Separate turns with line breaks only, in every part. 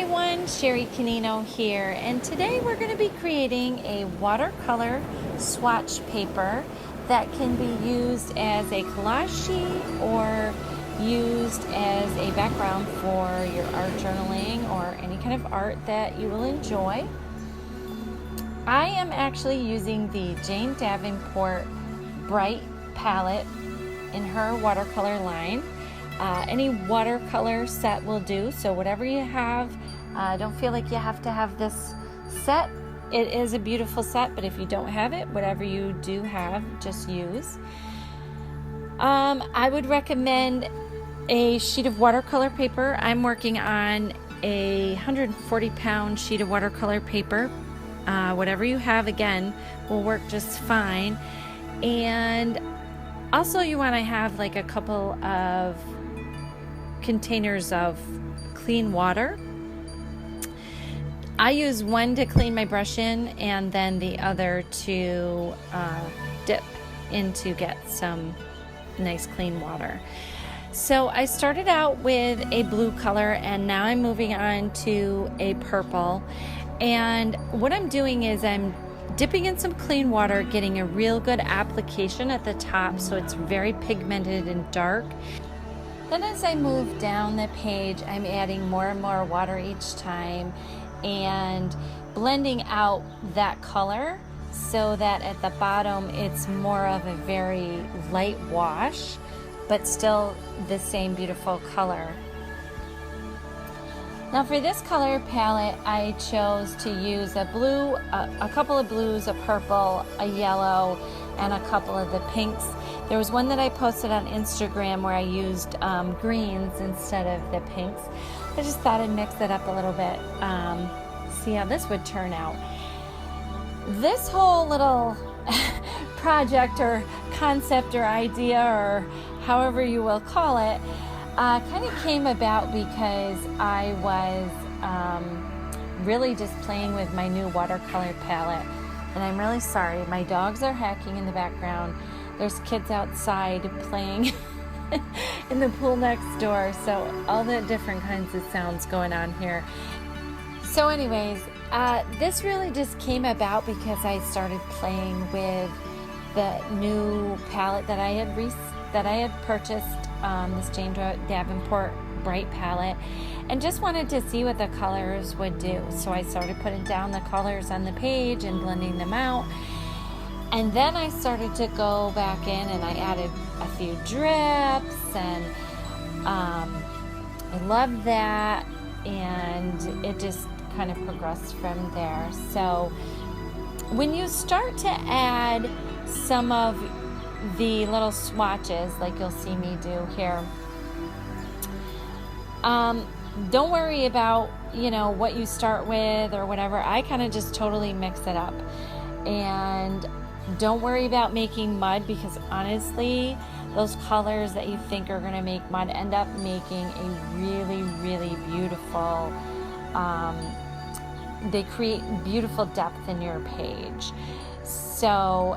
everyone, Sherry Canino here, and today we're going to be creating a watercolor swatch paper that can be used as a collage sheet or used as a background for your art journaling or any kind of art that you will enjoy. I am actually using the Jane Davenport Bright palette in her watercolor line. Any watercolor set will do, so whatever you have, don't feel like you have to have this set. It is a beautiful set, but if you don't have it, whatever you do have, just use. I would recommend a sheet of watercolor paper. I'm working on a 140-pound sheet of watercolor paper. Whatever you have, again, will work just fine. And also you want to have like a couple of containers of clean water. I use one to clean my brush in and then the other to dip in to get some nice clean water. So I started out with a blue color and now I'm moving on to a purple. And what I'm doing is I'm dipping in some clean water, getting a real good application at the top so it's very pigmented and dark. Then as I move down the page, I'm adding more and more water each time and blending out that color so that at the bottom it's more of a very light wash, but still the same beautiful color. Now for this color palette, I chose to use a blue, a couple of blues, a purple, a yellow, and a couple of the pinks. There was one that I posted on Instagram where I used greens instead of the pinks. I just thought I'd mix it up a little bit, see how this would turn out. This whole little project or concept or idea or however you will call it kind of came about because I was really just playing with my new watercolor palette. And I'm really sorry, my dogs are hacking in the background. There's kids outside playing in the pool next door, so all the different kinds of sounds going on here. So anyways, this really just came about because I started playing with the new palette that I had purchased, this Jane Davenport Bright palette, and just wanted to see what the colors would do. So I started putting down the colors on the page and blending them out. And then I started to go back in and I added a few drips and I loved that, and it just kind of progressed from there. So when you start to add some of the little swatches like you'll see me do here, don't worry about what you start with or whatever. I kind of just totally mix it up. And don't worry about making mud, because honestly those colors that you think are going to make mud end up making a really, really beautiful, they create beautiful depth in your page. So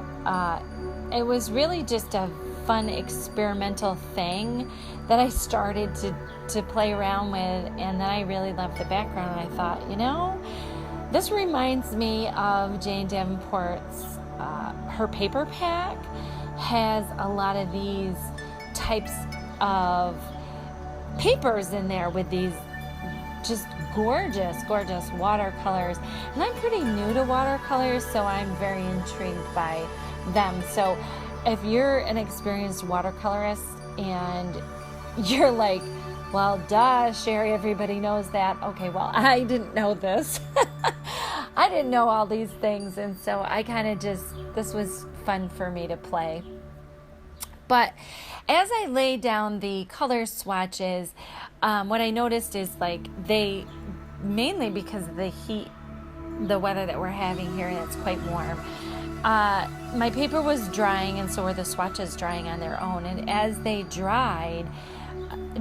it was really just a fun experimental thing that I started to play around with, and then I really loved the background, and I thought, this reminds me of Jane Davenport's her paper pack has a lot of these types of papers in there with these just gorgeous watercolors. And I'm pretty new to watercolors, so I'm very intrigued by them. So if you're an experienced watercolorist and you're like, well, duh, Sherry, everybody knows that. Okay, well, I didn't know this. I didn't know all these things, and so I kind of this was fun for me to play. But as I laid down the color swatches, what I noticed is they, mainly because of the heat, the weather that we're having here, and it's quite warm, my paper was drying, and so were the swatches drying on their own. And as they dried,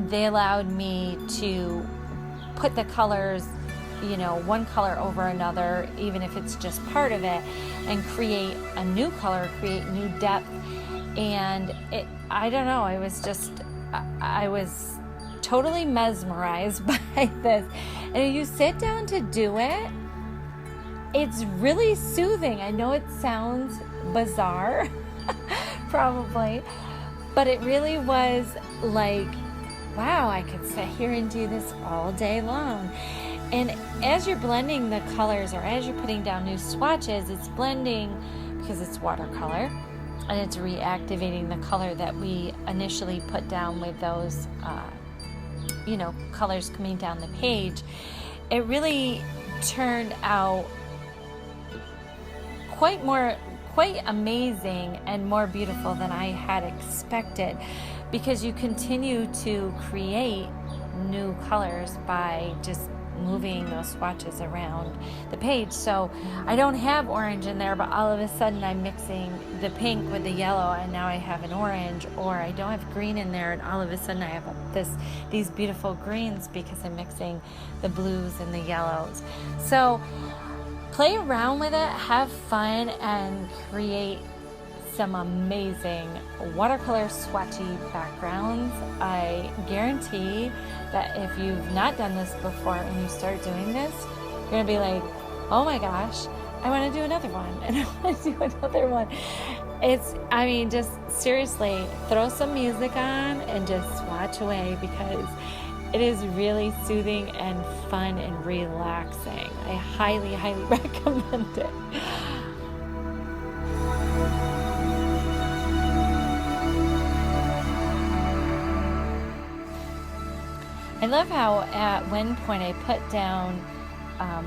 they allowed me to put the colors, one color over another, even if it's just part of it, and create a new color, create new depth. And I don't know, I was totally mesmerized by this. And if you sit down to do it, it's really soothing. I know it sounds bizarre, probably, but it really was like, wow, I could sit here and do this all day long. And as you're blending the colors, or as you're putting down new swatches, it's blending because it's watercolor, and it's reactivating the color that we initially put down with those, colors coming down the page. It really turned out quite amazing and more beautiful than I had expected, because you continue to create new colors by just moving those swatches around the page. So I don't have orange in there, but all of a sudden I'm mixing the pink with the yellow, and now I have an orange. Or I don't have green in there, and all of a sudden I have these beautiful greens because I'm mixing the blues and the yellows. So play around with it, have fun, and create some amazing watercolor swatchy backgrounds. I guarantee that if you've not done this before and you start doing this, you're gonna be like, oh my gosh, I want to do another one, and I want to do another one. Just seriously, throw some music on and just swatch away, because it is really soothing and fun and relaxing. I highly, highly recommend it. I love how at one point I put down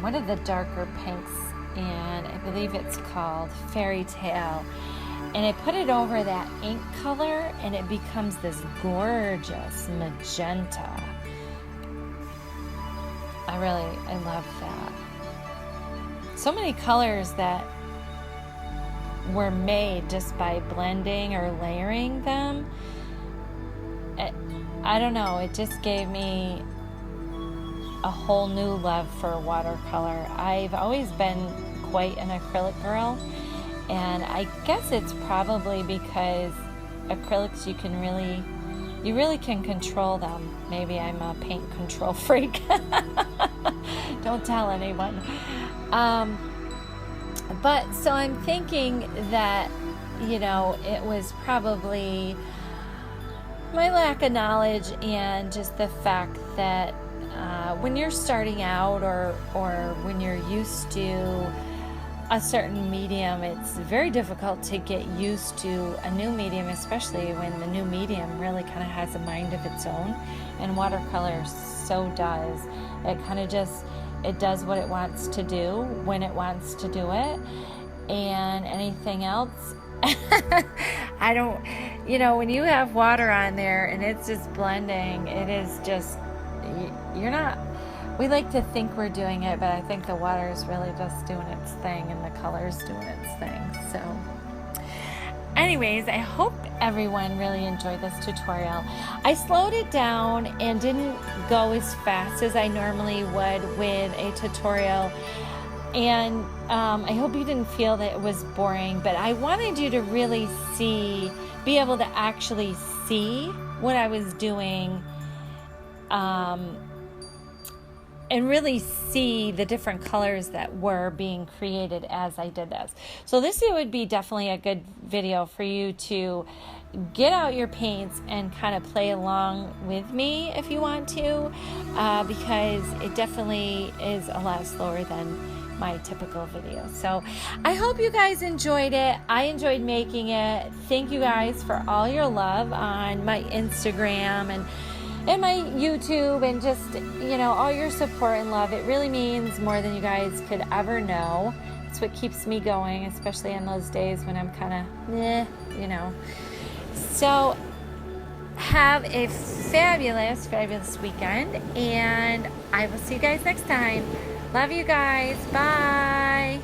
one of the darker pinks, and I believe it's called Fairy Tale, and I put it over that ink color, and it becomes this gorgeous magenta. I love that. So many colors that were made just by blending or layering them. I don't know, it just gave me a whole new love for watercolor. I've always been quite an acrylic girl, and I guess it's probably because acrylics you really can control them. Maybe I'm a paint control freak. Don't tell anyone. But so I'm thinking that, it was probably my lack of knowledge, and just the fact that when you're starting out, or when you're used to a certain medium, it's very difficult to get used to a new medium, especially when the new medium really kind of has a mind of its own, and watercolor so does. It kind of it does what it wants to do when it wants to do it, and anything else I don't, when you have water on there and it's just blending, it is just, you're not, we like to think we're doing it, but I think the water is really just doing its thing, and the color's doing its thing. So anyways, I hope everyone really enjoyed this tutorial. I slowed it down and didn't go as fast as I normally would with a tutorial. And I hope you didn't feel that it was boring, but I wanted you to really be able to actually see what I was doing, and really see the different colors that were being created as I did this. So this would be definitely a good video for you to get out your paints and kind of play along with me if you want to, because it definitely is a lot slower than my typical video. So I hope you guys enjoyed it. I enjoyed making it. Thank you guys for all your love on my Instagram and my YouTube, and just, all your support and love. It really means more than you guys could ever know. It's what keeps me going, especially on those days when I'm kind of, So have a fabulous, fabulous weekend, and I will see you guys next time. Love you guys. Bye.